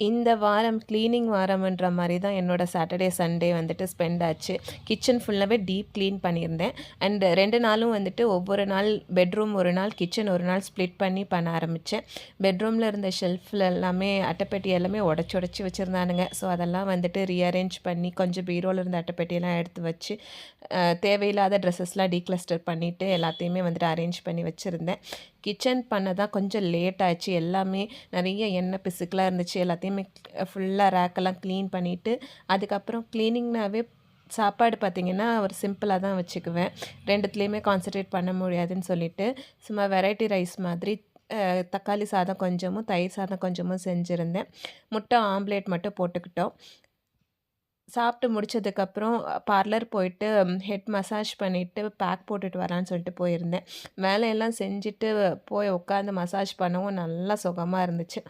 இந்த வாரம் கிளீனிங் வாரம்ன்ற மாரி தான் என்னோட சாட்டர்டே, சண்டே வந்துட்டு ஸ்பெண்ட் ஆச்சு. கிச்சன் ஃபுல்லாவே டீப் கிளீன் பண்ணியிருந்தேன். அண்ட் 2 நாளும் வந்துட்டு ஒவ்வொரு நாள் பெட்ரூம் ஒரு நாள், கிச்சன் ஒரு நாள் ஸ்ப்ளிட் பண்ண ஆரம்பிச்சேன். பெட்ரூமில் இருந்த ஷெல்ஃபில் எல்லாமே அட்டைப்பெட்டி எல்லாமே உடச்சி உடச்சி வச்சுருந்தானுங்க. ஸோ அதெல்லாம் வந்துட்டு ரீஅரேஞ்ச் பண்ணி கொஞ்சம் பீரோவில் இருந்த அட்டைப்பெட்டியெல்லாம் எடுத்து வச்சு தேவையில்லாத ட்ரெஸ்ஸஸ்லாம் டீக்ளஸ்டர் பண்ணிவிட்டு எல்லாத்தையுமே வந்துட்டு அரேஞ்ச் பண்ணி வச்சுருந்தேன். கிச்சன் பண்ண தான் கொஞ்சம் லேட் ஆச்சு. எல்லாமே நிறைய எண்ணெய் பிசுக்கெலாம் இருந்துச்சு. எல்லாத்தையுமே ஃபுல்லாக ரேக்கெல்லாம் க்ளீன் பண்ணிவிட்டு அதுக்கப்புறம் க்ளீனிங்னாவே சாப்பாடு பார்த்திங்கன்னா ஒரு சிம்பிளாக தான் வச்சுக்குவேன். 2த்துலேயுமே கான்சன்ட்ரேட் பண்ண முடியாதுன்னு சொல்லிட்டு சும்மா வெரைட்டி ரைஸ் மாதிரி தக்காளி சாதம் கொஞ்சமும், தயிர் சாதம் கொஞ்சமும் செஞ்சுருந்தேன். முட்டை ஆம்லேட் மட்டும் போட்டுக்கிட்டோம். சாப்பிட்டு முடிச்சதுக்கப்புறம் பார்லர் போயிட்டு ஹெட் மசாஜ் பண்ணிவிட்டு பேக் போட்டுட்டு வரலான்னு சொல்லிட்டு போயிருந்தேன். வேலையெல்லாம் செஞ்சுட்டு போய் உட்காந்து மசாஜ் பண்ணவும் நல்லா சுகமாக இருந்துச்சு.